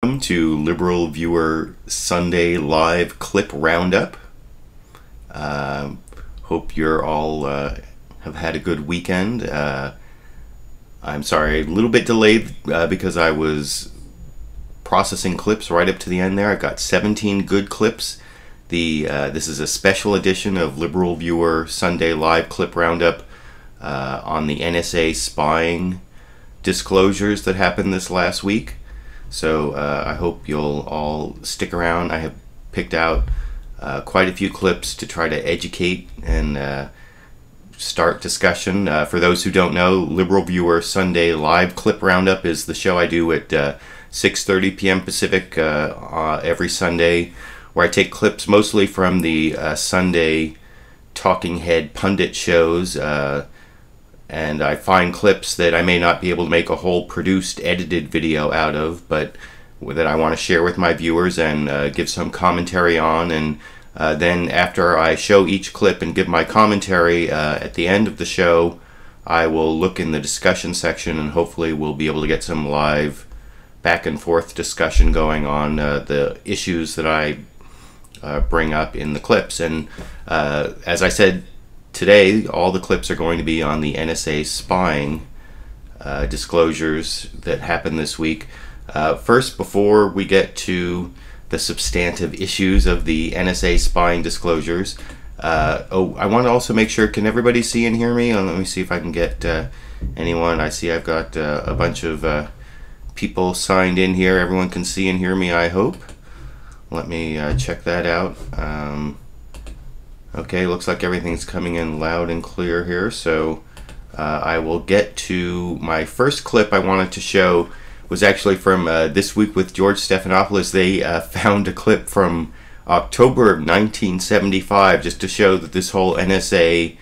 Welcome to LiberalViewer Sunday Live Clip Roundup. Hope you're all have had a good weekend. I'm sorry, a little bit delayed because I was processing clips right up to the end there. I've got 17 good clips. This is a special edition of LiberalViewer Sunday Live Clip Roundup on the NSA spying disclosures that happened this last week. So I hope you'll all stick around. I have picked out quite a few clips to try to educate and start discussion. For those who don't know, LiberalViewer Sunday Live Clip Roundup is the show I do at 6:30 p.m. Pacific every Sunday, where I take clips mostly from the Sunday talking head pundit shows, and I find clips that I may not be able to make a whole produced, edited video out of, but that I want to share with my viewers and give some commentary on. And then after I show each clip and give my commentary, at the end of the show, I will look in the discussion section and hopefully we'll be able to get some live back and forth discussion going on the issues that I bring up in the clips. And as I said, today, all the clips are going to be on the NSA spying disclosures that happened this week. First, before we get to the substantive issues of the NSA spying disclosures, I want to also make sure, can everybody see and hear me? Let me see if I can get anyone. I see I've got a bunch of people signed in here. Everyone can see and hear me, I hope. Let me check that out. Okay, looks like everything's coming in loud and clear here, so I will get to my first clip I wanted to show. Was actually from This Week with George Stephanopoulos. They found a clip from October of 1975 just to show that this whole NSA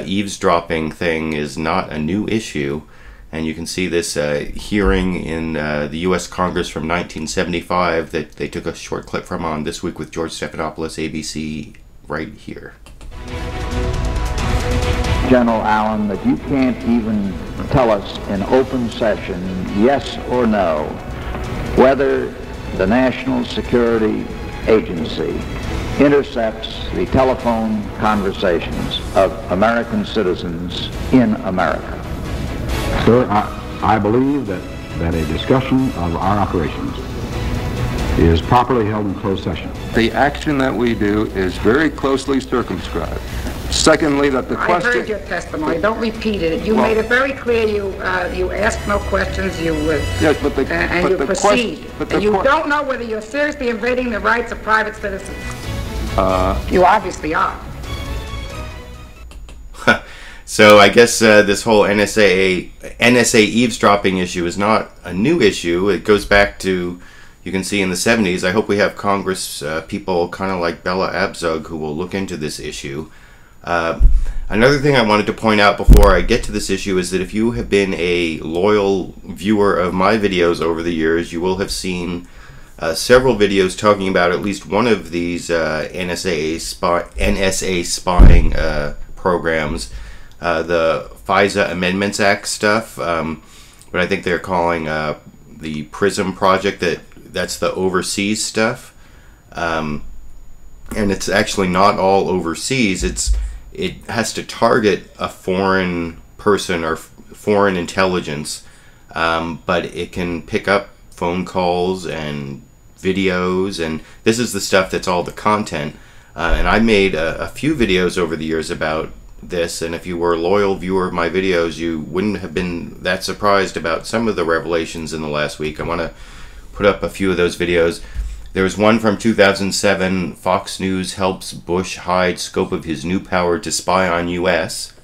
eavesdropping thing is not a new issue. And you can see this hearing in the U.S. Congress from 1975 that they took a short clip from on This Week with George Stephanopoulos, ABC, right here. General Allen, that you can't even tell us in open session, yes or no, whether the National Security Agency intercepts the telephone conversations of American citizens in America. Sir, I believe that a discussion of our operations is properly held in closed session. The action that we do is very closely circumscribed. Secondly, that the question... I heard your testimony. Don't repeat it. You made it very clear. You asked no questions. You yes, but the, and but you the proceed. Question, but and the you don't know whether you're seriously invading the rights of private citizens. You obviously are. So I guess this whole NSA eavesdropping issue is not a new issue. It goes back to, you can see, in the 70s. I hope we have Congress people kind of like Bella Abzug who will look into this issue. Another thing I wanted to point out before I get to this issue is that if you have been a loyal viewer of my videos over the years, you will have seen several videos talking about at least one of these NSA spying programs, the FISA Amendments Act stuff, but I think they're calling the PRISM project, that's the overseas stuff, and it's actually not all overseas. It has to target a foreign person or foreign intelligence, but it can pick up phone calls and videos, and this is the stuff that's all the content. And I made a few videos over the years about this, and if you were a loyal viewer of my videos, you wouldn't have been that surprised about some of the revelations in the last week. I want to put up a few of those videos. There was one from 2007, Fox News helps Bush hide scope of his new power to spy on U.S.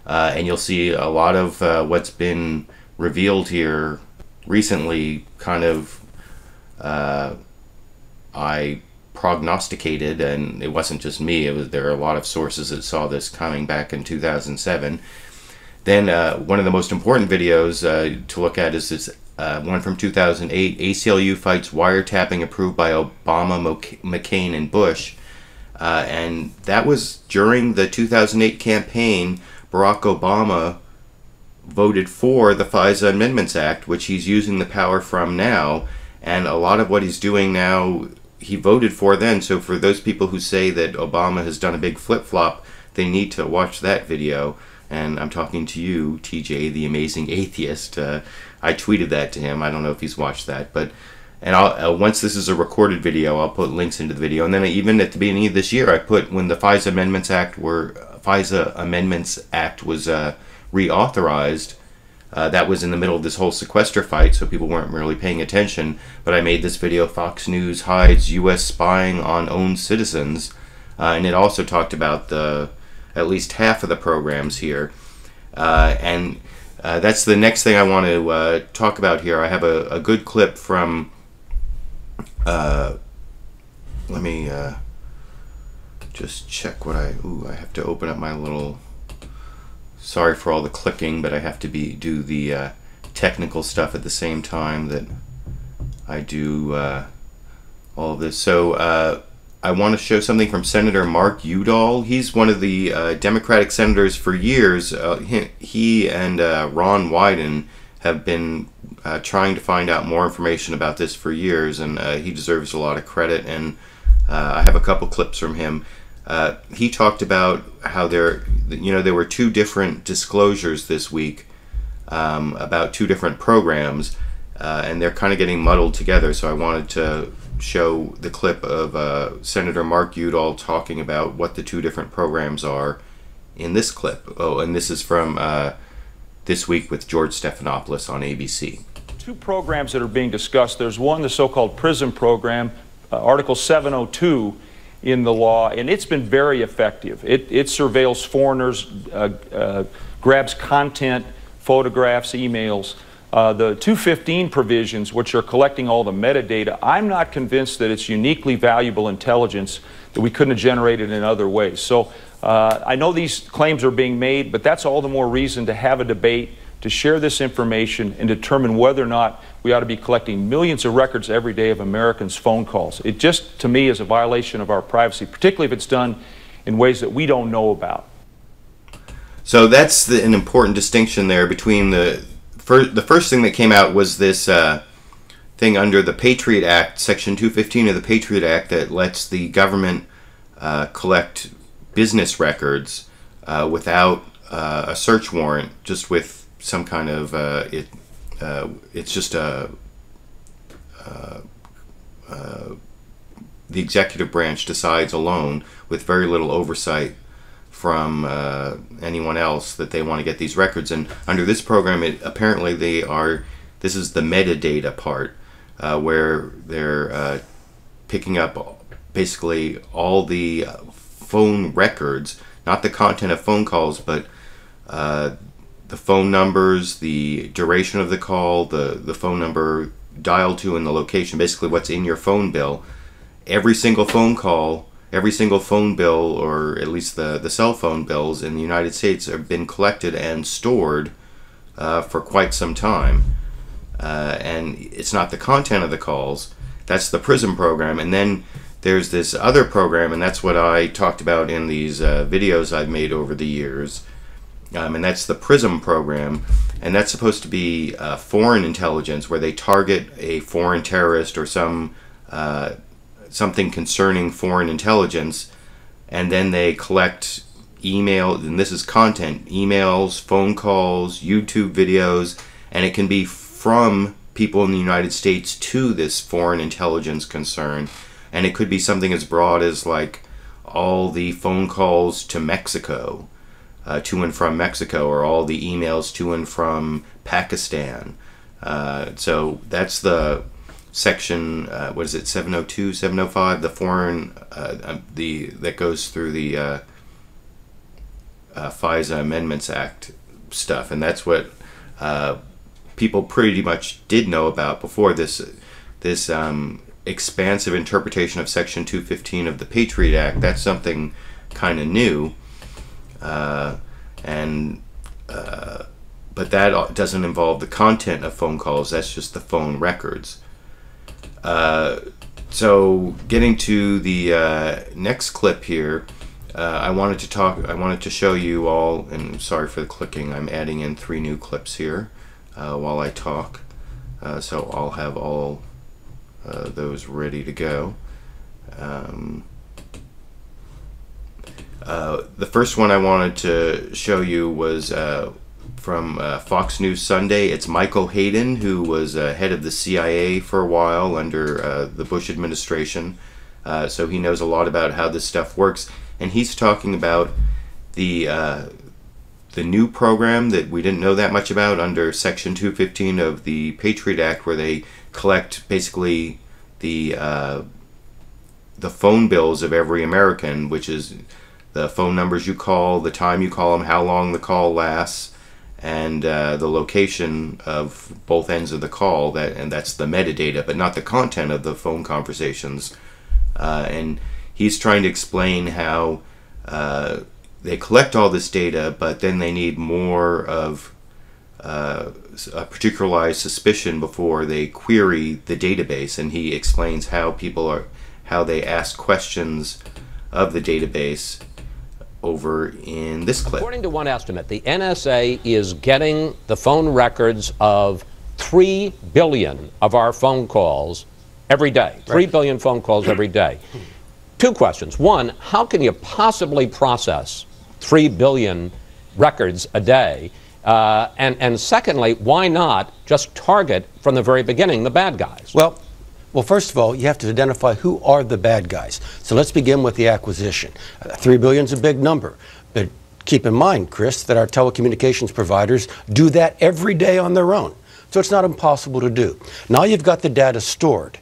And you'll see a lot of what's been revealed here recently kind of I prognosticated, and it wasn't just me. There are a lot of sources that saw this coming back in 2007. Then one of the most important videos to look at is this one from 2008, ACLU fights wiretapping approved by Obama, McCain, and Bush. And that was during the 2008 campaign. Barack Obama voted for the FISA Amendments Act, which he's using the power from now. And a lot of what he's doing now, he voted for then. So for those people who say that Obama has done a big flip-flop, they need to watch that video. And I'm talking to you, TJ, the amazing atheist. I tweeted that to him. I don't know if he's watched that, but I'll once this is a recorded video, I'll put links into the video. And then even at the beginning of this year, I put when the FISA Amendments Act was reauthorized. That was in the middle of this whole sequester fight, so people weren't really paying attention. But I made this video, Fox News hides U.S. spying on own citizens, and it also talked about at least half of the programs here. And that's the next thing I want to talk about here. I have a good clip from, let me just check what I have to open up my little, sorry for all the clicking, but I have to do the technical stuff at the same time that I do all of this. So I want to show something from Senator Mark Udall. He's one of the Democratic senators for years. He and Ron Wyden have been trying to find out more information about this for years, and he deserves a lot of credit. And I have a couple clips from him. He talked about how there were two different disclosures this week about two different programs, and they're kind of getting muddled together. So I wanted to show the clip of Senator Mark Udall talking about what the two different programs are in this clip. Oh, and this is from This Week with George Stephanopoulos on ABC. Two programs that are being discussed. There's one, the so-called PRISM program, Article 702 in the law, and it's been very effective. It surveils foreigners, grabs content, photographs, emails. The 215 provisions, which are collecting all the metadata, I'm not convinced that it's uniquely valuable intelligence that we couldn't have generated in other ways. So I know these claims are being made, but that's all the more reason to have a debate, to share this information, and determine whether or not we ought to be collecting millions of records every day of Americans' phone calls. It just, to me, is a violation of our privacy, particularly if it's done in ways that we don't know about. So that's an important distinction there between the first thing that came out was this thing under the Patriot Act, Section 215 of the Patriot Act, that lets the government collect business records without a search warrant, just with some kind of it's just the executive branch decides alone with very little oversight from anyone else that they want to get these records. And under this program, apparently this is the metadata part, where they're picking up basically all the phone records, not the content of phone calls, but the phone numbers, the duration of the call, the phone number dialed to, and the location, basically what's in your phone bill. Every single phone call, every single phone bill, or at least the cell phone bills in the United States have been collected and stored for quite some time. And it's not the content of the calls. That's the PRISM program. And then there's this other program, and that's what I talked about in these videos I've made over the years. And that's the PRISM program. And that's supposed to be foreign intelligence, where they target a foreign terrorist or something concerning foreign intelligence, and then they collect email, and this is content, emails, phone calls, YouTube videos, and it can be from people in the United States to this foreign intelligence concern. And it could be something as broad as like all the phone calls to Mexico, to and from Mexico, or all the emails to and from Pakistan. So that's the section, what is it, 702, 705, the foreign, that goes through the FISA Amendments Act stuff. And that's what people pretty much did know about before this expansive interpretation of Section 215 of the Patriot Act. That's something kind of new. But that doesn't involve the content of phone calls. That's just the phone records. So getting to the next clip here, I wanted to show you all, and sorry for the clicking, I'm adding in 3 new clips here while I talk, so I'll have all those ready to go. The first one I wanted to show you was from Fox News Sunday. It's Michael Hayden, who was head of the CIA for a while under the Bush administration. So he knows a lot about how this stuff works. And he's talking about the new program that we didn't know that much about under Section 215 of the Patriot Act, where they collect basically the phone bills of every American, which is the phone numbers you call, the time you call them, how long the call lasts, and the location of both ends of the call. And that's the metadata, but not the content of the phone conversations. And he's trying to explain how they collect all this data, but then they need more of a particularized suspicion before they query the database. And he explains how they ask questions of the database over in this clip. According to one estimate, the NSA is getting the phone records of 3 billion of our phone calls every day. 3 billion phone calls every day. Two questions. One, how can you possibly process 3 billion records a day? And secondly, why not just target from the very beginning the bad guys? Well, first of all, you have to identify who are the bad guys. So let's begin with the acquisition. 3 billion is a big number, but keep in mind, Chris, that our telecommunications providers do that every day on their own. So it's not impossible to do. Now you've got the data stored.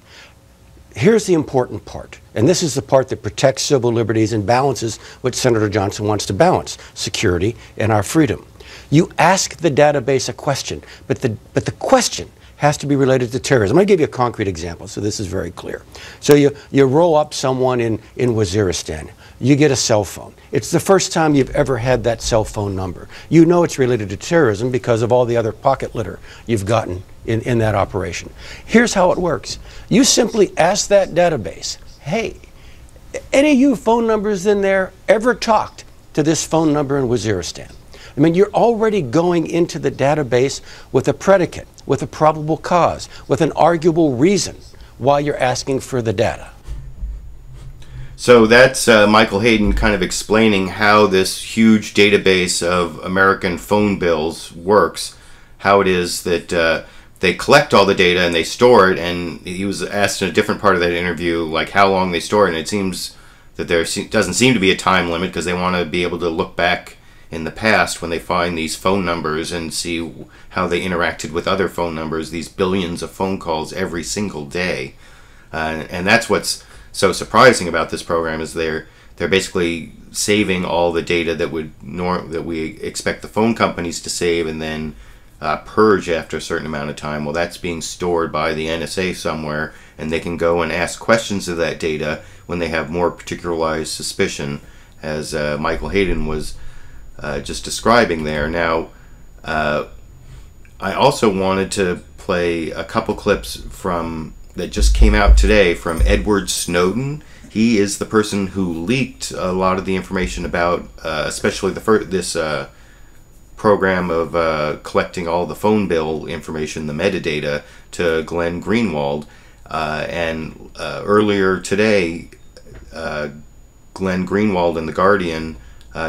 Here's the important part, and this is the part that protects civil liberties and balances what Senator Johnson wants to balance, security and our freedom. You ask the database a question, but the question has to be related to terrorism. I'm going to give you a concrete example, so this is very clear. So you roll up someone in Waziristan. You get a cell phone. It's the first time you've ever had that cell phone number. You know it's related to terrorism because of all the other pocket litter you've gotten in that operation. Here's how it works. You simply ask that database, hey, any of you phone numbers in there ever talked to this phone number in Waziristan? I mean, you're already going into the database with a predicate, with a probable cause, with an arguable reason why you're asking for the data. So that's Michael Hayden kind of explaining how this huge database of American phone bills works, how it is that they collect all the data and they store it. And he was asked in a different part of that interview, like how long they store it, and it seems that there doesn't seem to be a time limit because they want to be able to look back in the past when they find these phone numbers and see how they interacted with other phone numbers, these billions of phone calls every single day. And that's what's so surprising about this program, is they're basically saving all the data that we expect the phone companies to save and then purge after a certain amount of time. Well, that's being stored by the NSA somewhere, and they can go and ask questions of that data when they have more particularized suspicion, as Michael Hayden was just describing there. Now, I also wanted to play a couple clips that just came out today from Edward Snowden. He is the person who leaked a lot of the information about, especially this program of collecting all the phone bill information, the metadata, to Glenn Greenwald. And earlier today, Glenn Greenwald in The Guardian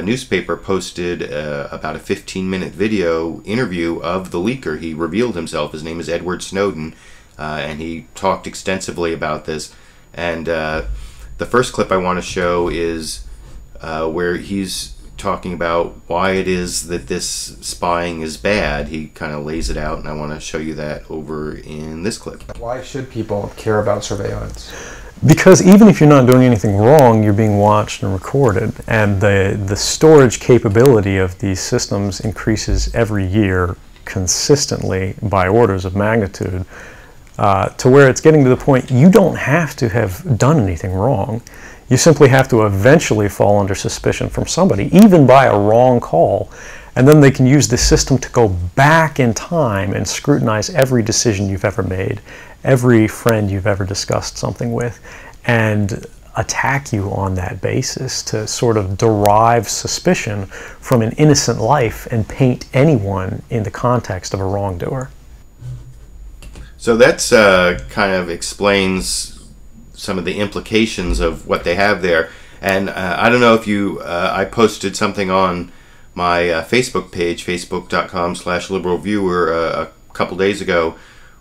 newspaper posted about a 15-minute video interview of the leaker. He revealed himself. His name is Edward Snowden, and he talked extensively about this. And the first clip I want to show is where he's talking about why it is that this spying is bad. He kind of lays it out, and I want to show you that over in this clip. Why should people care about surveillance? Because even if you're not doing anything wrong, you're being watched and recorded, and the storage capability of these systems increases every year consistently by orders of magnitude, to where it's getting to the point you don't have to have done anything wrong. You simply have to eventually fall under suspicion from somebody, even by a wrong call, and then they can use the system to go back in time and scrutinize every decision you've ever made, every friend you've ever discussed something with, and attack you on that basis to sort of derive suspicion from an innocent life and paint anyone in the context of a wrongdoer. So that's kind of explains some of the implications of what they have there. And I don't know if you, I posted something on my Facebook page, facebook.com/LiberalViewer, a couple days ago,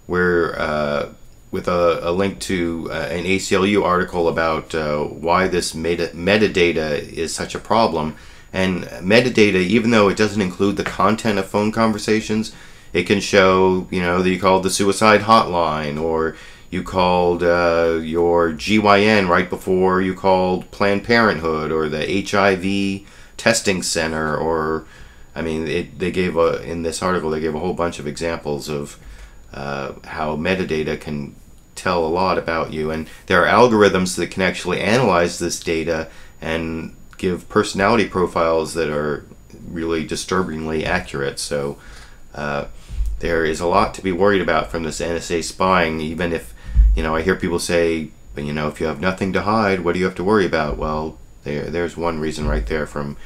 where with a link to an ACLU article about why this metadata is such a problem. And metadata, even though it doesn't include the content of phone conversations, it can show, you know, that you called the suicide hotline, or you called your GYN right before you called Planned Parenthood, or the HIV testing center, or, I mean, they gave in this article, they gave a whole bunch of examples of how metadata can tell a lot about you. And there are algorithms that can actually analyze this data and give personality profiles that are really disturbingly accurate. So there is a lot to be worried about from this NSA spying, even if, you know, I hear people say, you know, if you have nothing to hide, what do you have to worry about? Well, there's one reason right there from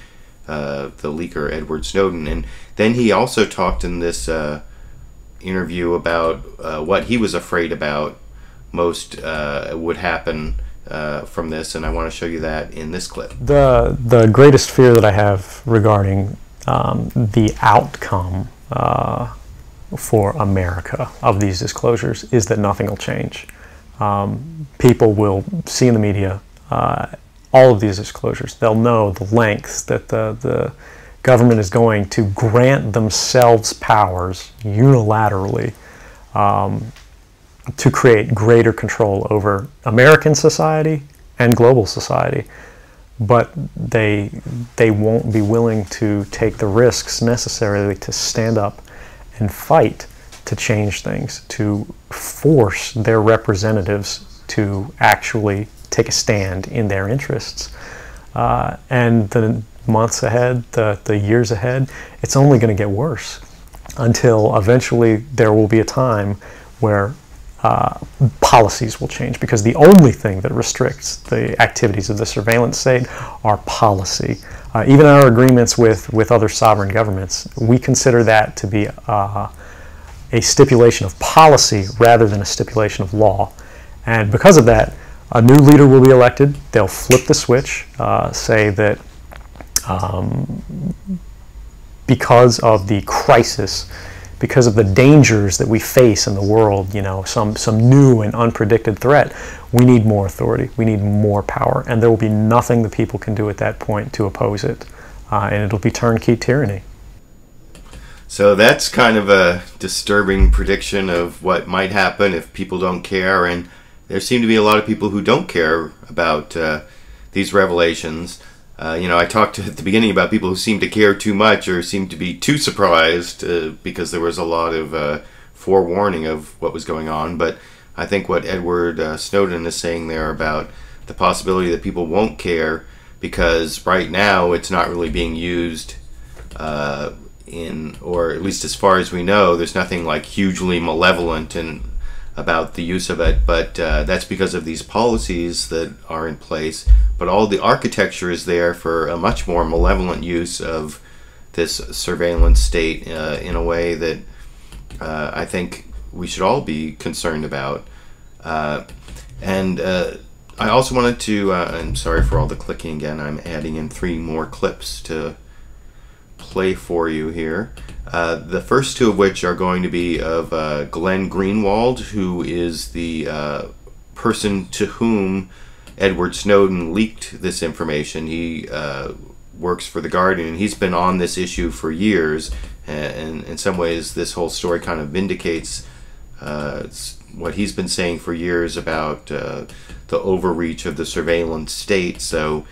the leaker Edward Snowden. And then he also talked in this interview about what he was afraid about most would happen from this, and I want to show you that in this clip. The greatest fear that I have regarding the outcome for America of these disclosures is that nothing will change. People will see in the media all of these disclosures. They'll know the lengths that the government is going to grant themselves powers unilaterally to create greater control over American society and global society. But they won't be willing to take the risks necessarily to stand up and fight to change things, to force their representatives to actually take a stand in their interests. And the months ahead, the years ahead, it's only going to get worse until eventually there will be a time where policies will change, because the only thing that restricts the activities of the surveillance state are policy. Even our agreements with other sovereign governments, we consider that to be a stipulation of policy rather than a stipulation of law. And because of that, a new leader will be elected. They'll flip the switch, say that because of the crisis, because of the dangers that we face in the world, you know, some new and unpredicted threat, we need more authority, we need more power, and there will be nothing the people can do at that point to oppose it, and it'll be turnkey tyranny. So that's kind of a disturbing prediction of what might happen if people don't care, and there seem to be a lot of people who don't care about these revelations. You know, I talked at the beginning about people who seem to care too much or seem to be too surprised because there was a lot of forewarning of what was going on. But I think what Edward Snowden is saying there about the possibility that people won't care, because right now it's not really being used or at least as far as we know, there's nothing like hugely malevolent about the use of it, but that's because of these policies that are in place. But all the architecture is there for a much more malevolent use of this surveillance state in a way that I think we should all be concerned about. And I also wanted to, I'm sorry for all the clicking again, I'm adding in 3 more clips to play for you here. The first 2 of which are going to be of Glenn Greenwald, who is the person to whom Edward Snowden leaked this information. He works for The Guardian, and he's been on this issue for years, and in some ways this whole story kind of vindicates what he's been saying for years about the overreach of the surveillance state. So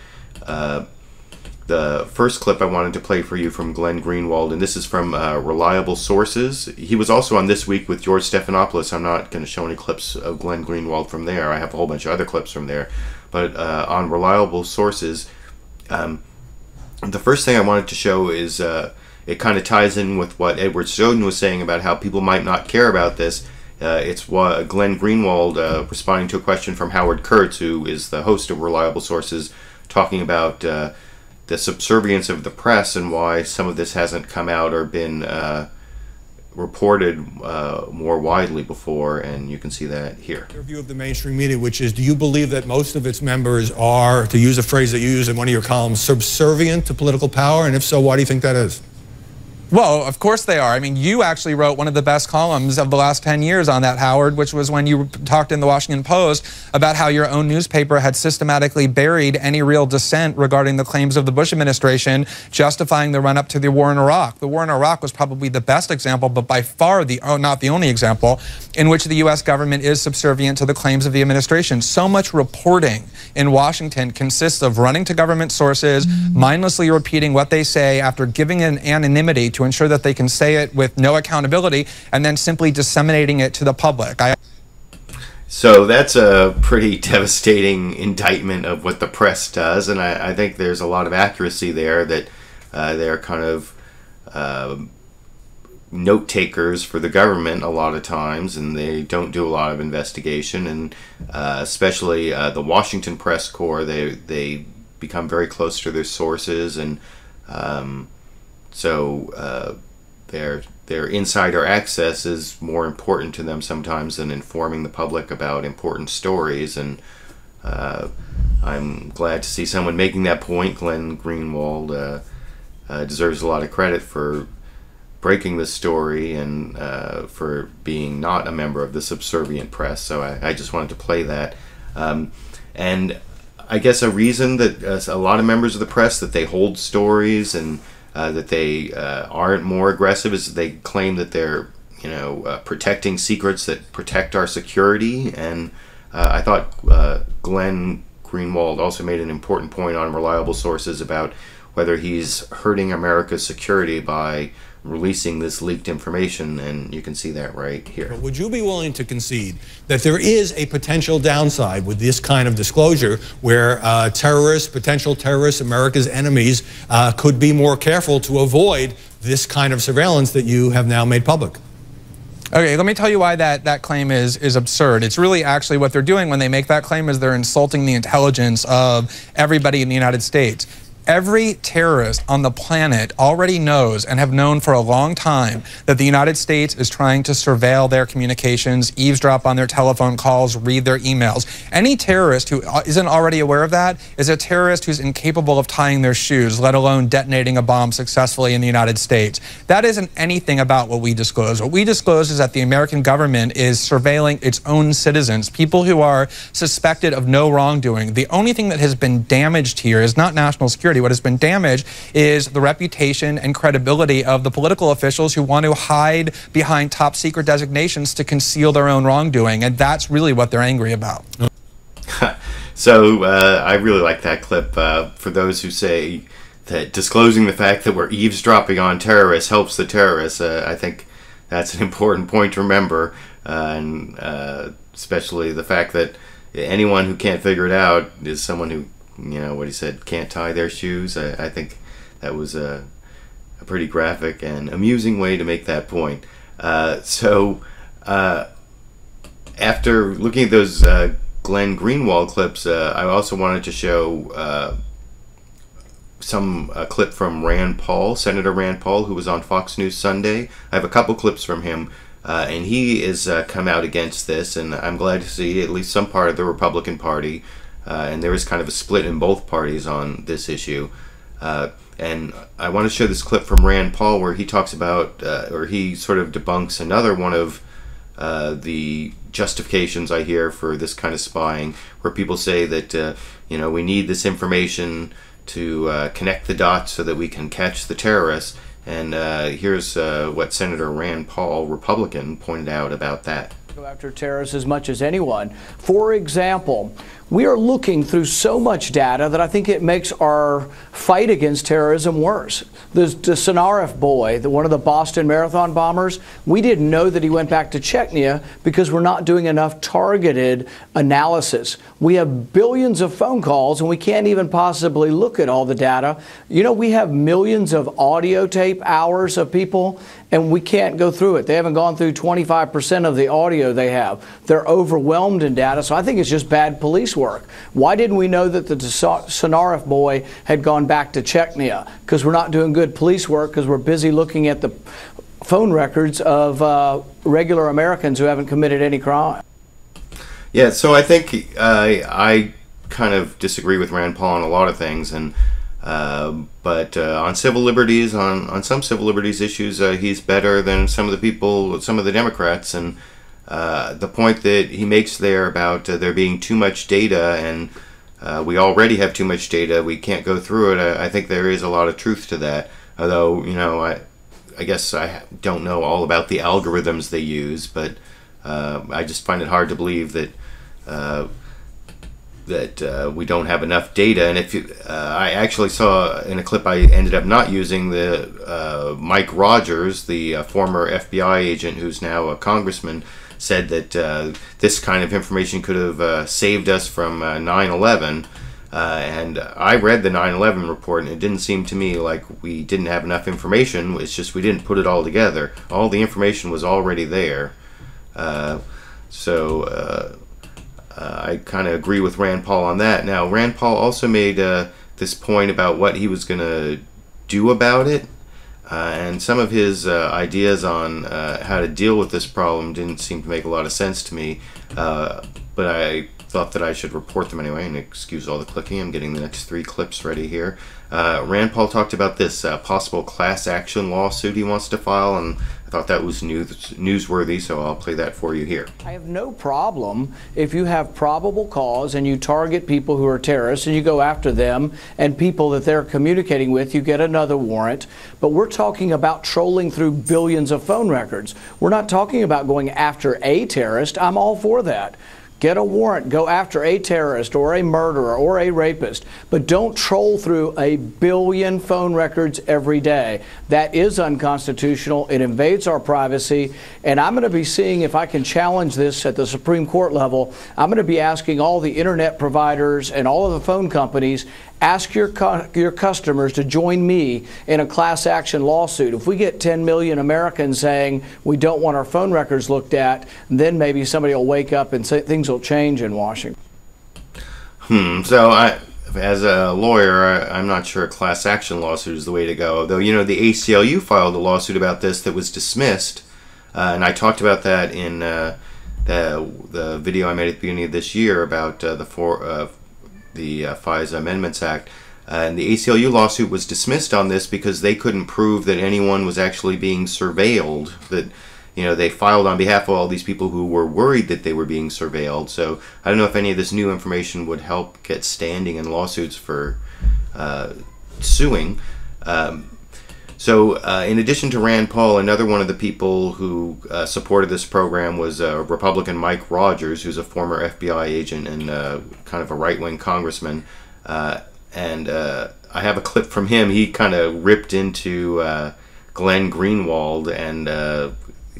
the first clip I wanted to play for you from Glenn Greenwald, and this is from reliable sources. He was also on This Week with George Stephanopoulos. I'm not going to show any clips of Glenn Greenwald from there. I have a whole bunch of other clips from there. But on reliable sources, the first thing I wanted to show is it kind of ties in with what Edward Snowden was saying about how people might not care about this. It's what Glenn Greenwald responding to a question from Howard Kurtz, who is the host of Reliable Sources, talking about the subservience of the press and why some of this hasn't come out or been reported more widely before, and you can see that here. Your view of the mainstream media, which is, do you believe that most of its members are, to use a phrase that you use in one of your columns, subservient to political power? And if so, why do you think that is? Well, of course they are. I mean, you actually wrote one of the best columns of the last 10 years on that, Howard, which was when you talked in the Washington Post about how your own newspaper had systematically buried any real dissent regarding the claims of the Bush administration, justifying the run-up to the war in Iraq. The war in Iraq was probably the best example, but by far not the only example, in which the U.S. government is subservient to the claims of the administration. So much reporting in Washington consists of running to government sources, mindlessly repeating what they say after giving an anonymity to ensure that they can say it with no accountability, and then simply disseminating it to the public. So that's a pretty devastating indictment of what the press does, and I think there's a lot of accuracy there, that they're kind of note takers for the government a lot of times, and they don't do a lot of investigation, and especially the Washington press corps, they become very close to their sources, and so their insider access is more important to them sometimes than informing the public about important stories. And I'm glad to see someone making that point. Glenn Greenwald deserves a lot of credit for breaking this story and for being not a member of the subservient press. So I just wanted to play that. And I guess a reason that a lot of members of the press, that they hold stories and that they aren't more aggressive, is they claim that they're, protecting secrets that protect our security. And I thought Glenn Greenwald also made an important point on reliable sources about whether he's hurting America's security by releasing this leaked information, and you can see that right here. But would you be willing to concede that there is a potential downside with this kind of disclosure, where potential terrorists, America's enemies, could be more careful to avoid this kind of surveillance that you have now made public? Okay, let me tell you why that claim is absurd. It's really actually what they're doing when they make that claim is they're insulting the intelligence of everybody in the United States. Every terrorist on the planet already knows, and have known for a long time, that the United States is trying to surveil their communications, eavesdrop on their telephone calls, read their emails. Any terrorist who isn't already aware of that is a terrorist who's incapable of tying their shoes, let alone detonating a bomb successfully in the United States. That isn't anything about what we disclose. What we disclose is that the American government is surveilling its own citizens, people who are suspected of no wrongdoing. The only thing that has been damaged here is not national security. What has been damaged is the reputation and credibility of the political officials who want to hide behind top secret designations to conceal their own wrongdoing, and that's really what they're angry about. So I really like that clip. For those who say that disclosing the fact that we're eavesdropping on terrorists helps the terrorists, I think that's an important point to remember, and especially the fact that anyone who can't figure it out is someone who, what he said, can't tie their shoes. I think that was a pretty graphic and amusing way to make that point. So after looking at those Glenn Greenwald clips, I also wanted to show some clip from Rand Paul, Senator Rand Paul, who was on Fox News Sunday. I have a couple clips from him, and he has come out against this, and I'm glad to see at least some part of the Republican Party. And there is kind of a split in both parties on this issue. And I want to show this clip from Rand Paul where he talks about, or he sort of debunks another one of the justifications I hear for this kind of spying, where people say that, we need this information to connect the dots so that we can catch the terrorists. And here's what Senator Rand Paul, Republican, pointed out about that. Go after terrorists as much as anyone. For example, we are looking through so much data that I think it makes our fight against terrorism worse. The Susteren boy, one of the Boston Marathon bombers, we didn't know that he went back to Chechnya because we're not doing enough targeted analysis. We have billions of phone calls and we can't even possibly look at all the data. We have millions of audio tape hours of people, and we can't go through it. They haven't gone through 25% of the audio they have. They're overwhelmed in data, so I think it's just bad police work. Why didn't we know that the Susteren boy had gone back to Chechnya? Because we're not doing good police work, because we're busy looking at the phone records of regular Americans who haven't committed any crime. Yeah, so I think I kind of disagree with Rand Paul on a lot of things, and but on civil liberties, on some civil liberties issues, he's better than some of the people, some of the Democrats. And the point that he makes there about there being too much data, and we already have too much data, we can't go through it. I think there is a lot of truth to that. Although, you know, I guess I don't know all about the algorithms they use, but I just find it hard to believe that we don't have enough data. And if you, I actually saw in a clip I ended up not using the Mike Rogers, the former FBI agent who's now a congressman, said that this kind of information could have saved us from 9/11. And I read the 9/11 report, and it didn't seem to me like we didn't have enough information. It's just we didn't put it all together. All the information was already there. I kind of agree with Rand Paul on that. Now, Rand Paul also made this point about what he was going to do about it. And some of his ideas on how to deal with this problem didn't seem to make a lot of sense to me. But I thought that I should report them anyway, and excuse all the clicking. I'm getting the next 3 clips ready here. Rand Paul talked about this possible class action lawsuit he wants to file, and I thought that was newsworthy, so I'll play that for you here. I have no problem if you have probable cause and you target people who are terrorists and you go after them and people that they're communicating with, you get another warrant. But we're talking about trolling through billions of phone records. We're not talking about going after a terrorist. I'm all for that. Get a warrant, go after a terrorist or a murderer or a rapist, but don't troll through a billion phone records every day. That is unconstitutional. It invades our privacy, and I'm going to be seeing if I can challenge this at the Supreme Court level. I'm going to be asking all the internet providers and all of the phone companies, ask your customers to join me in a class action lawsuit. If we get 10 million Americans saying we don't want our phone records looked at, then maybe somebody will wake up and say things will change in Washington. So as a lawyer, I'm not sure a class action lawsuit is the way to go. Though, you know, the ACLU filed a lawsuit about this that was dismissed, and I talked about that in the video I made at the beginning of this year about the FISA Amendments Act. And the ACLU lawsuit was dismissed on this because they couldn't prove that anyone was actually being surveilled. That, you know, they filed on behalf of all these people who were worried that they were being surveilled. So I don't know if any of this new information would help get standing in lawsuits for suing. In addition to Rand Paul, another one of the people who supported this program was Republican Mike Rogers, who's a former FBI agent and kind of a right-wing congressman. I have a clip from him. He kind of ripped into Glenn Greenwald, and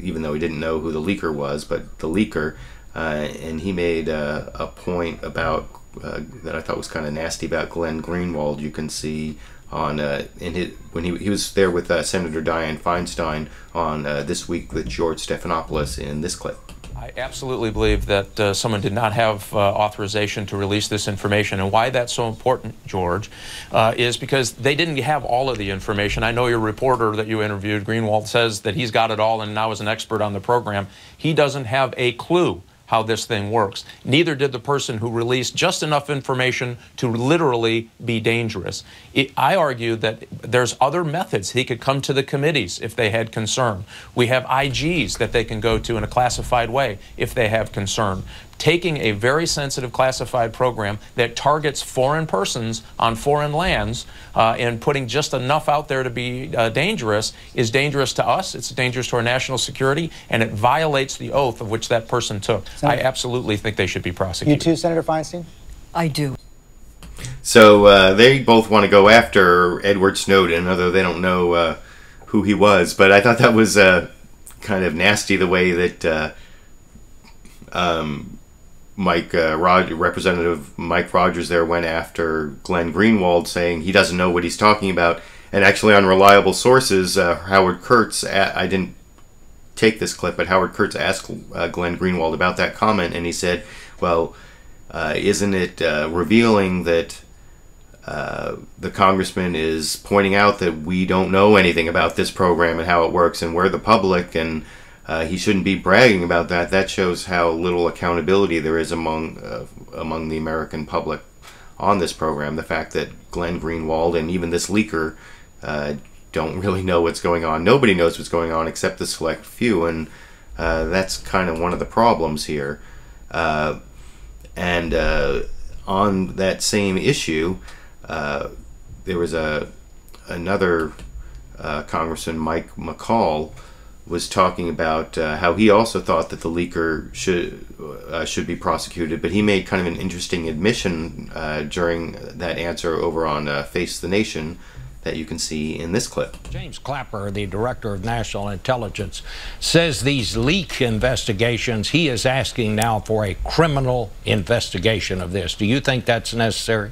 even though he didn't know who the leaker was, but the leaker, and he made a point about that I thought was kind of nasty about Glenn Greenwald. You can see on when he was there with Senator Dianne Feinstein on This Week with George Stephanopoulos in this clip. I absolutely believe that someone did not have authorization to release this information. And why that's so important, George, is because they didn't have all of the information. I know your reporter that you interviewed, Greenwald, says that he's got it all and now is an expert on the program. He doesn't have a clue how this thing works. Neither did the person who released just enough information to literally be dangerous. I argue that there's other methods. He could come to the committees if they had concern. We have IGs that they can go to in a classified way if they have concern. Taking a very sensitive classified program that targets foreign persons on foreign lands and putting just enough out there to be dangerous is dangerous to us, it's dangerous to our national security, and it violates the oath of which that person took. Senator, I absolutely think they should be prosecuted. You too, Senator Feinstein? I do. So they both want to go after Edward Snowden, although they don't know who he was. But I thought that was kind of nasty, the way that Representative Mike Rogers there went after Glenn Greenwald, saying he doesn't know what he's talking about. And actually, on reliable sources, Howard Kurtz, I didn't take this clip, but Howard Kurtz asked Glenn Greenwald about that comment, and he said, well, isn't it revealing that the congressman is pointing out that we don't know anything about this program and how it works, and we're the public, and he shouldn't be bragging about that. That shows how little accountability there is among the American public on this program. The fact that Glenn Greenwald and even this leaker don't really know what's going on. Nobody knows what's going on except the select few, and that's kind of one of the problems here. And on that same issue, there was another Congressman, Mike McCaul, was talking about how he also thought that the leaker should be prosecuted, but he made kind of an interesting admission during that answer over on Face the Nation that you can see in this clip. James Clapper, the Director of National Intelligence, says these leak investigations, he is asking now for a criminal investigation of this. Do you think that's necessary?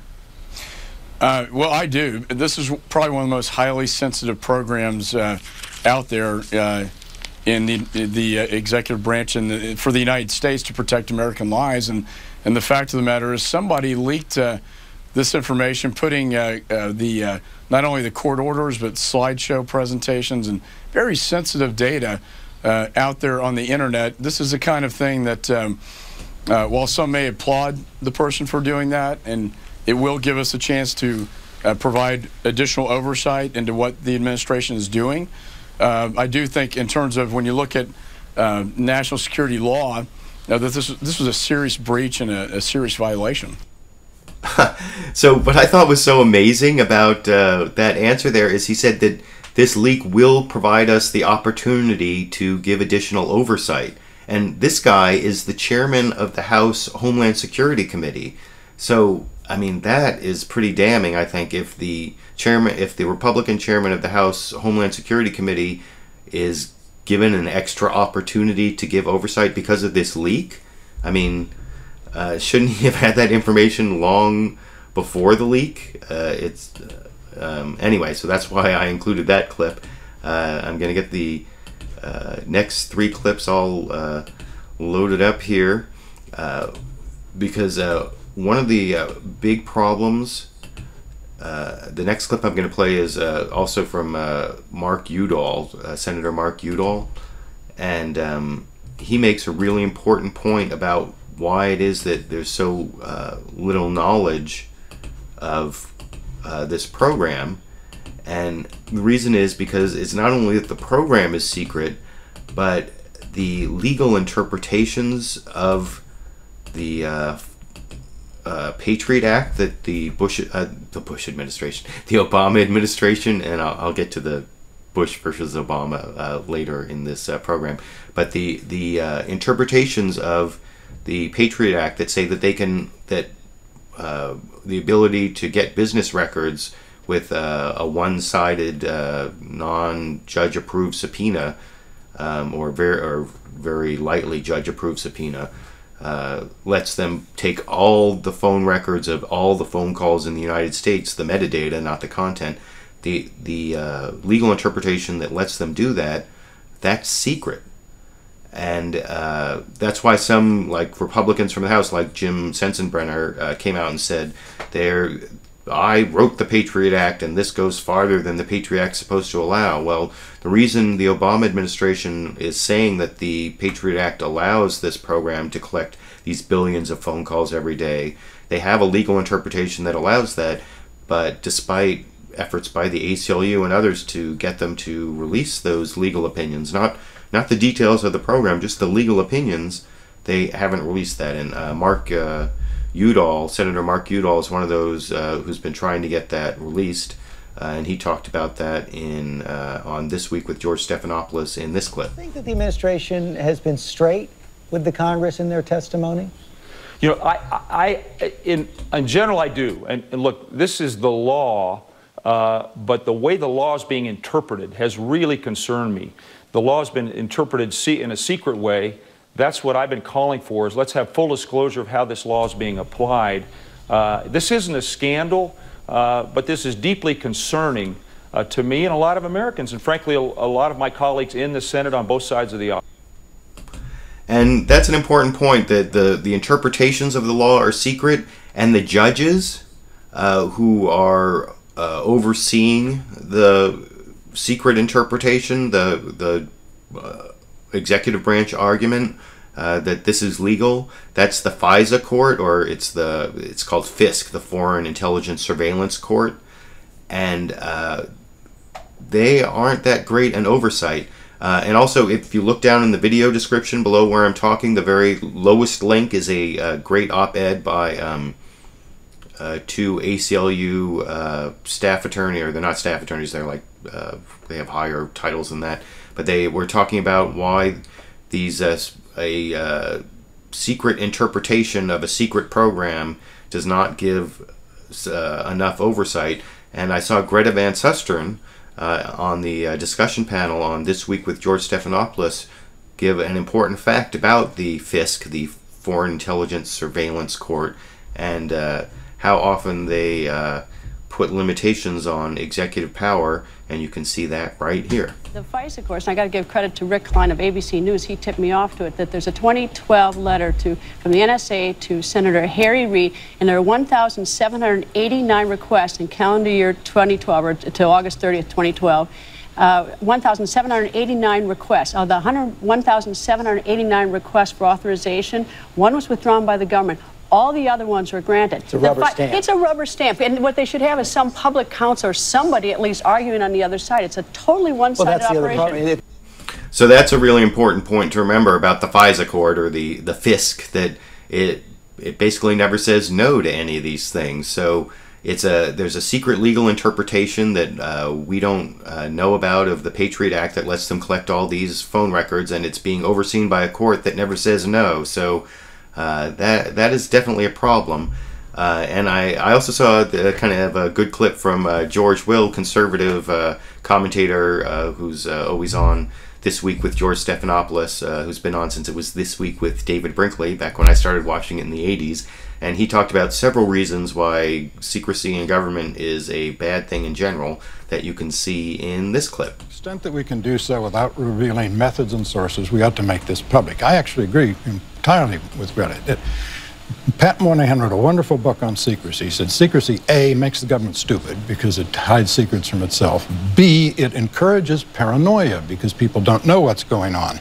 Well, I do. This is probably one of the most highly sensitive programs out there in the executive branch and for the United States to protect American lives. And the fact of the matter is somebody leaked this information, putting not only the court orders but slideshow presentations and very sensitive data out there on the internet. This is the kind of thing that while some may applaud the person for doing that, and it will give us a chance to provide additional oversight into what the administration is doing, I do think in terms of when you look at national security law, that this was a serious breach and a serious violation. So what I thought was so amazing about that answer there is he said that this leak will provide us the opportunity to give additional oversight. And this guy is the chairman of the House Homeland Security Committee. So, I mean, that is pretty damning, I think, if the Republican chairman of the House Homeland Security Committee is given an extra opportunity to give oversight because of this leak. I mean, shouldn't he have had that information long before the leak? Anyway, so that's why I included that clip. I'm going to get the next three clips all loaded up here because one of the big problems, the next clip I'm going to play is also from Mark Udall, Senator Mark Udall, and he makes a really important point about why it is that there's so little knowledge of this program. And the reason is because it's not only that the program is secret, but the legal interpretations of the Patriot Act that the Bush administration, the Obama administration, and I'll get to the Bush versus Obama later in this program, but the interpretations of the Patriot Act that say that they can, that the ability to get business records with a one-sided, non-judge approved subpoena, or very lightly judge approved subpoena, lets them take all the phone records of all the phone calls in the United States, the metadata, not the content. The legal interpretation that lets them do that, that's secret. And that's why some, like Republicans from the House, like Jim Sensenbrenner, came out and said, I wrote the Patriot Act and this goes farther than the Patriot Act is supposed to allow. Well, the reason the Obama administration is saying that the Patriot Act allows this program to collect these billions of phone calls every day, they have a legal interpretation that allows that, but despite efforts by the ACLU and others to get them to release those legal opinions, not the details of the program, just the legal opinions, they haven't released that. And Mark Udall, Senator Mark Udall, is one of those who's been trying to get that released, and he talked about that on This Week with George Stephanopoulos in this clip. Do you think that the administration has been straight with the Congress in their testimony? You know, in general, I do. And look, this is the law, but the way the law is being interpreted has really concerned me. The law has been interpreted in a secret way. That's what I've been calling for, is let's have full disclosure of how this law is being applied. This isn't a scandal, but this is deeply concerning to me and a lot of Americans, and frankly, a lot of my colleagues in the Senate on both sides of the aisle. And that's an important point, that the interpretations of the law are secret, and the judges, who are overseeing the secret interpretation, the executive branch argument that this is legal. That's the FISA court, or it's called FISC, the Foreign Intelligence Surveillance Court, and they aren't that great an oversight. And also, if you look down in the video description below where I'm talking, the very lowest link is a great op-ed by two ACLU staff attorney, or they're not staff attorneys, they're like, they have higher titles than that, but they were talking about why these a secret interpretation of a secret program does not give enough oversight. And I saw Greta Van Susteren on the discussion panel on This Week with George Stephanopoulos give an important fact about the FISC, the Foreign Intelligence Surveillance Court, and how often they put limitations on executive power, and you can see that right here. The FISA course, and I got to give credit to Rick Klein of ABC News, he tipped me off to it, that there's a 2012 letter from the NSA to Senator Harry Reid, and there are 1,789 requests in calendar year 2012, or until August 30th, 2012. 1,789 requests. Of the 1,789 requests for authorization, one was withdrawn by the government. All the other ones were granted. It's a rubber stamp. It's a rubber stamp. And what they should have is some public counsel or somebody at least arguing on the other side. It's a totally one-sided operation. So that's a really important point to remember about the FISA court, or the FISC, that it basically never says no to any of these things. So there's a secret legal interpretation that we don't know about of the Patriot Act that lets them collect all these phone records, and it's being overseen by a court that never says no. So that is definitely a problem. And I also saw kind of a good clip from George Will, conservative commentator who's always on This Week with George Stephanopoulos, who's been on since it was This Week with David Brinkley, back when I started watching it in the 80s. And he talked about several reasons why secrecy in government is a bad thing in general that you can see in this clip. To the extent that we can do so without revealing methods and sources, we ought to make this public. I actually agree entirely with Greta. Pat Moynihan wrote a wonderful book on secrecy. He said secrecy, A, makes the government stupid because it hides secrets from itself. B, it encourages paranoia because people don't know what's going on.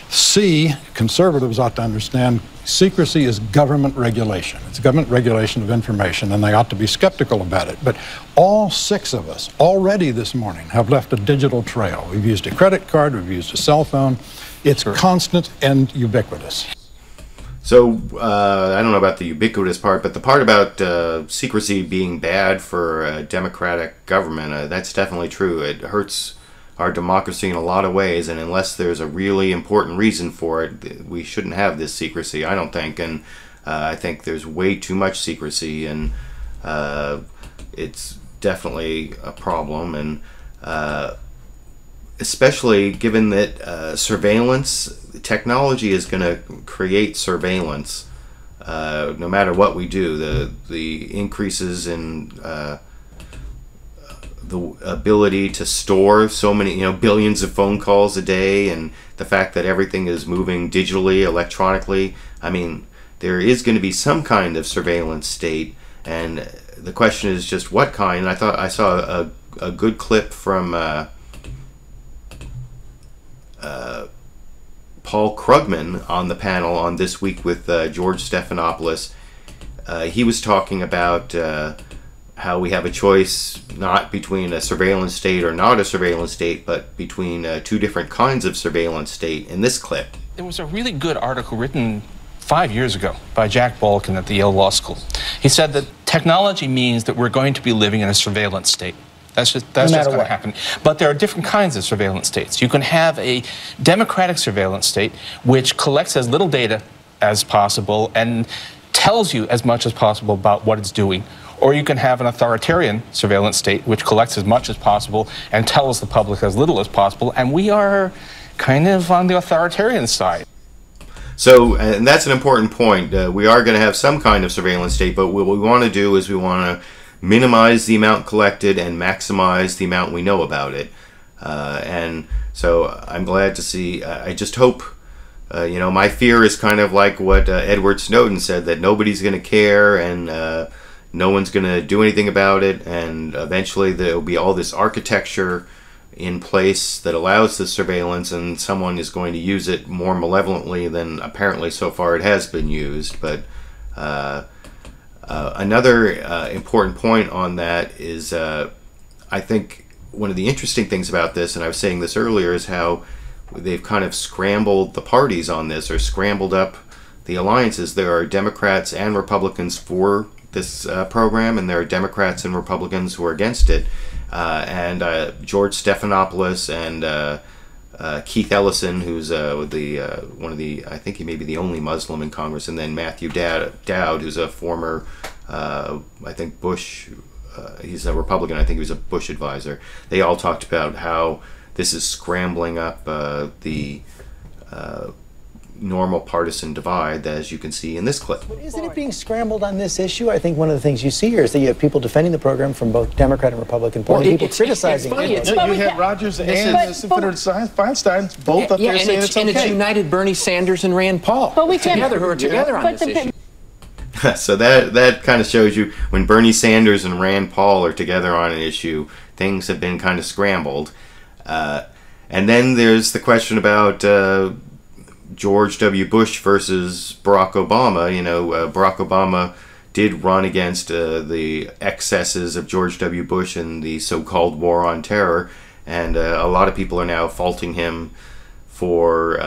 C, conservatives ought to understand secrecy is government regulation. It's government regulation of information, and they ought to be skeptical about it. But all six of us already this morning have left a digital trail. We've used a credit card, we've used a cell phone. It's constant and ubiquitous. So, I don't know about the ubiquitous part, but the part about secrecy being bad for a democratic government, that's definitely true. It hurts our democracy in a lot of ways, and unless there's a really important reason for it, we shouldn't have this secrecy, I don't think. And I think there's way too much secrecy, and it's definitely a problem. And especially given that surveillance technology is going to create surveillance no matter what we do. The increases in the ability to store so many, billions of phone calls a day, and the fact that everything is moving digitally, electronically. I mean, there is going to be some kind of surveillance state, and the question is just what kind. And I thought I saw a good clip from Paul Krugman on the panel on This Week with George Stephanopoulos. He was talking about how we have a choice not between a surveillance state or not a surveillance state, but between two different kinds of surveillance state in this clip. There was a really good article written 5 years ago by Jack Balkin at the Yale Law School. He said that technology means that we're going to be living in a surveillance state. That's just going to happen. But there are different kinds of surveillance states. You can have a democratic surveillance state which collects as little data as possible and tells you as much as possible about what it's doing. Or you can have an authoritarian surveillance state which collects as much as possible and tells the public as little as possible. And we are kind of on the authoritarian side. So, and that's an important point. We are going to have some kind of surveillance state, but what we want to do is we want to minimize the amount collected and maximize the amount we know about it. And so I'm glad to see, I just hope, my fear is kind of like what Edward Snowden said, that nobody's going to care, and no one's going to do anything about it, and eventually there will be all this architecture in place that allows this surveillance, and someone is going to use it more malevolently than apparently so far it has been used. But another important point on that is I think one of the interesting things about this, and I was saying this earlier, is how they've kind of scrambled the parties on this, or scrambled up the alliances. There are Democrats and Republicans for this program, and there are Democrats and Republicans who are against it. And George Stephanopoulos and Keith Ellison, who's one of the, I think he may be the only Muslim in Congress, and then Matthew Dowd, who's a former, I think Bush, he's a Republican, I think he was a Bush advisor. They all talked about how this is scrambling up the normal partisan divide, as you can see in this clip. But isn't it being scrambled on this issue? I think one of the things you see here is that you have people defending the program from both Democrat and Republican point, people criticizing it. You had Rogers and Senator Feinstein both up there saying it's okay. And it's united Bernie Sanders and Rand Paul who are together on this issue. So that kind of shows you when Bernie Sanders and Rand Paul are together on an issue, things have been kind of scrambled. And then there's the question about George W. Bush versus Barack Obama. You know, Barack Obama did run against the excesses of George W. Bush and the so-called war on terror, and a lot of people are now faulting him for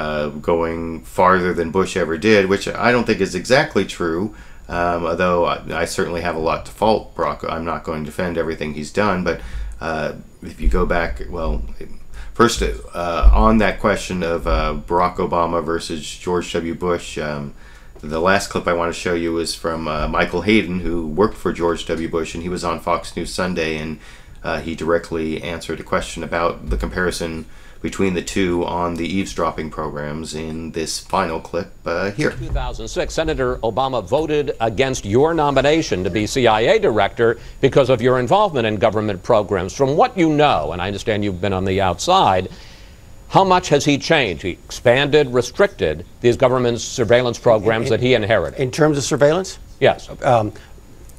going farther than Bush ever did, which I don't think is exactly true, although I certainly have a lot to fault Barack. I'm not going to defend everything he's done, but if you go back, well, first, on that question of Barack Obama versus George W. Bush, the last clip I want to show you is from Michael Hayden, who worked for George W. Bush, and he was on Fox News Sunday, and he directly answered a question about the comparison between the two on the eavesdropping programs in this final clip here. In 2006, Senator Obama voted against your nomination to be CIA director because of your involvement in government programs. From what you know, and I understand you've been on the outside, how much has he changed? He expanded, restricted these government surveillance programs that he inherited. In terms of surveillance? Yes.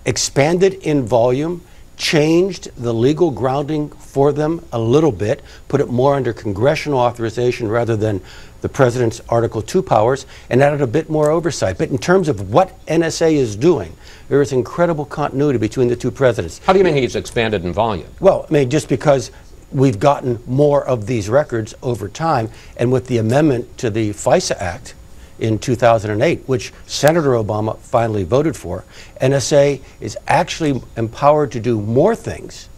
Expanded in volume, changed the legal grounding for them a little bit, put it more under congressional authorization rather than the president's Article 2 powers, and added a bit more oversight. But in terms of what NSA is doing, there is incredible continuity between the two presidents. How do you mean he's expanded in volume? Well, I mean, just because we've gotten more of these records over time, and with the amendment to the FISA Act in 2008, which Senator Obama finally voted for, NSA is actually empowered to do more things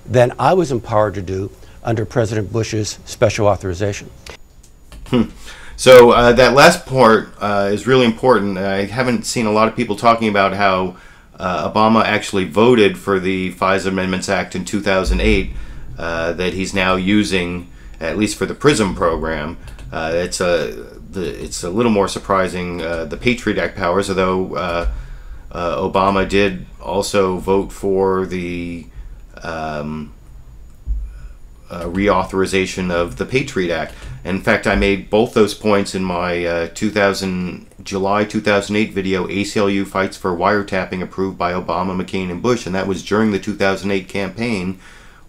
than I was empowered to do under President Bush's special authorization. So that last part is really important. I haven't seen a lot of people talking about how Obama actually voted for the FISA Amendments Act in 2008 that he's now using, at least for the PRISM program. It's a little more surprising, the Patriot Act powers, although Obama did also vote for the reauthorization of the Patriot Act. In fact, I made both those points in my July 2008 video, ACLU Fights for Wiretapping Approved by Obama, McCain, and Bush, and that was during the 2008 campaign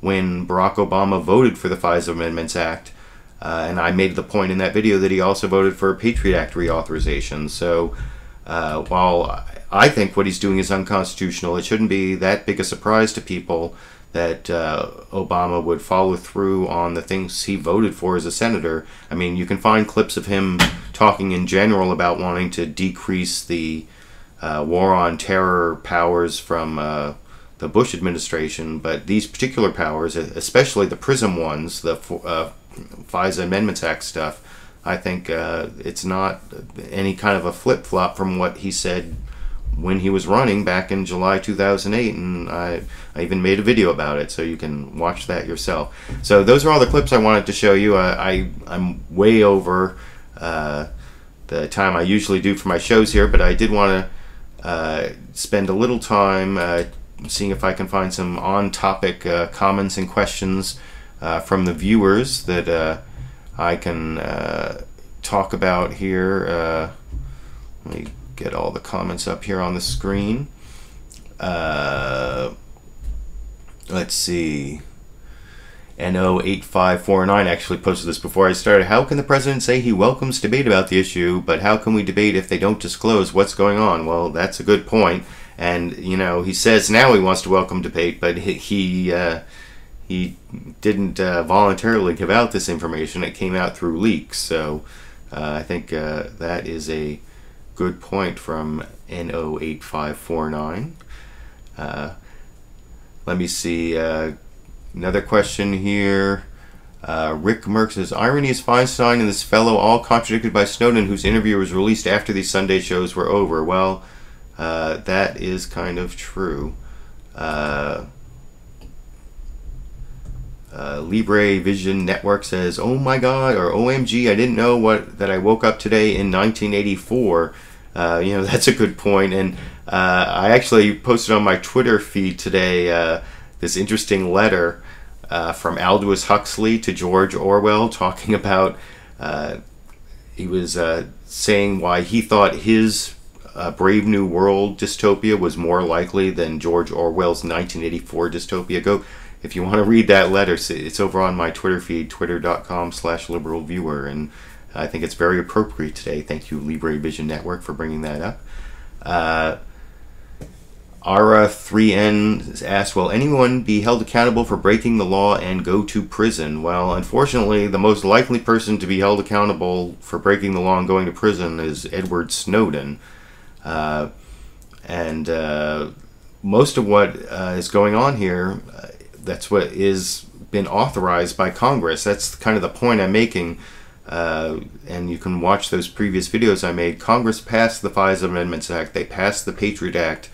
when Barack Obama voted for the FISA Amendments Act. And I made the point in that video that he also voted for a Patriot Act reauthorization. So while I think what he's doing is unconstitutional, it shouldn't be that big a surprise to people that Obama would follow through on the things he voted for as a senator. I mean, you can find clips of him talking in general about wanting to decrease the war on terror powers from the Bush administration, but these particular powers, especially the PRISM ones, the FISA Amendments Act stuff, I think it's not any kind of a flip-flop from what he said when he was running back in July 2008, and I even made a video about it, so you can watch that yourself. So those are all the clips I wanted to show you. I'm way over the time I usually do for my shows here, but I did want to spend a little time seeing if I can find some on-topic comments and questions from the viewers that I can talk about here. Let me get all the comments up here on the screen. let's see. NO8549 actually posted this before I started. How can the president say he welcomes debate about the issue, but how can we debate if they don't disclose what's going on? Well, that's a good point. And, you know, he says now he wants to welcome debate, but he didn't voluntarily give out this information. It came out through leaks. So I think that is a good point from NO8549. Let me see. Another question here. Rick Merck says, irony is Feinstein and this fellow all contradicted by Snowden, whose interview was released after these Sunday shows were over. Well, that is kind of true. Libre Vision Network says, oh my god, or OMG, I didn't know that I woke up today in 1984. You know, that's a good point. And I actually posted on my Twitter feed today this interesting letter from Aldous Huxley to George Orwell, talking about, he was saying why he thought his Brave New World dystopia was more likely than George Orwell's 1984 dystopia. Go, if you want to read that letter, it's over on my Twitter feed, twitter.com/liberalviewer, and I think it's very appropriate today. Thank you, Libre Vision Network, for bringing that up. Ara3N asked, will anyone be held accountable for breaking the law and go to prison? Well, unfortunately, the most likely person to be held accountable for breaking the law and going to prison is Edward Snowden. And most of what is going on here, that's what is been authorized by Congress. That's kind of the point I'm making. And you can watch those previous videos I made. Congress passed the FISA Amendments Act. They passed the Patriot Act,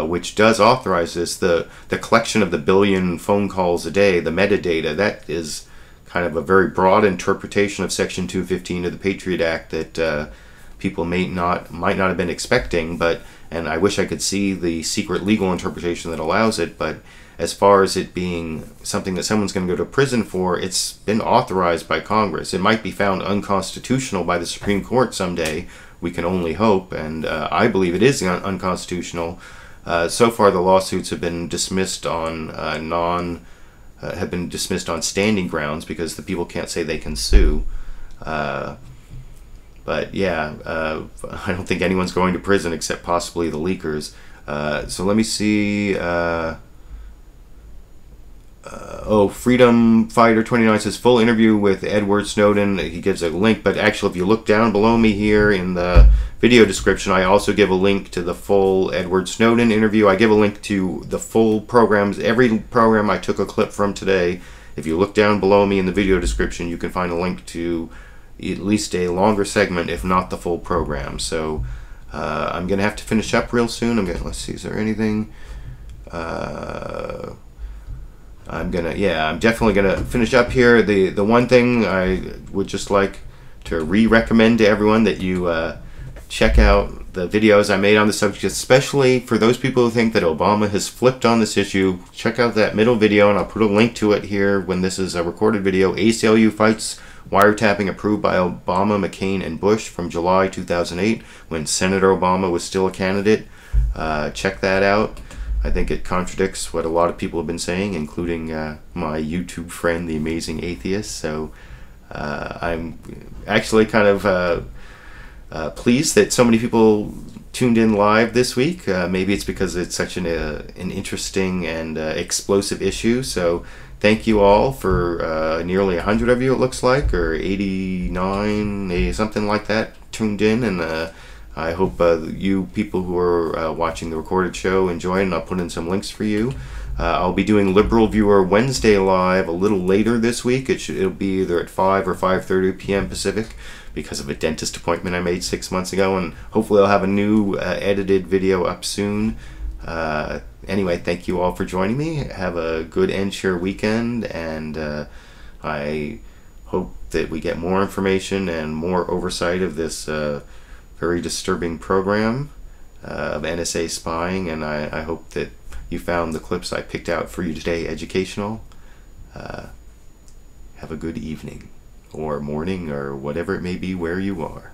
which does authorize this. The collection of the billion phone calls a day, the metadata, that is kind of a very broad interpretation of Section 215 of the Patriot Act that people might not have been expecting. And I wish I could see the secret legal interpretation that allows it. But as far as it being something that someone's going to go to prison for, it's been authorized by Congress. It might be found unconstitutional by the Supreme Court someday. We can only hope, and I believe it is unconstitutional. So far, the lawsuits have been dismissed on standing grounds because the people can't say they can sue. But yeah, I don't think anyone's going to prison except possibly the leakers. So let me see. Freedom Fighter 29 says full interview with Edward Snowden. He gives a link, but actually if you look down below me here in the video description, I also give a link to the full Edward Snowden interview. I give a link to the full programs, every program I took a clip from today. If you look down below me in the video description, you can find a link to at least a longer segment, if not the full program. So I'm gonna have to finish up real soon. Let's see, is there anything? I'm definitely gonna finish up here. The one thing I would just like to recommend to everyone that you check out the videos I made on the subject, especially for those people who think that Obama has flipped on this issue. Check out that middle video, and I'll put a link to it here when this is a recorded video. ACLU fights wiretapping approved by Obama, McCain, and Bush from July 2008, when Senator Obama was still a candidate. Check that out. I think it contradicts what a lot of people have been saying, including my YouTube friend, The Amazing Atheist. So I'm actually kind of pleased that so many people tuned in live this week. Maybe it's because it's such an interesting and explosive issue. So thank you all for nearly 100 of you, it looks like, or 89, something like that, tuned in. And I hope you people who are watching the recorded show enjoy it, and I'll put in some links for you. I'll be doing LiberalViewer Wednesday live a little later this week. It'll be either at 5 or 5:30 p.m. Pacific because of a dentist appointment I made 6 months ago, and hopefully I'll have a new edited video up soon. Anyway, thank you all for joining me. Have a good end-share weekend, and I hope that we get more information and more oversight of this very disturbing program of NSA spying, and I hope that you found the clips I picked out for you today educational. Have a good evening, or morning, or whatever it may be where you are.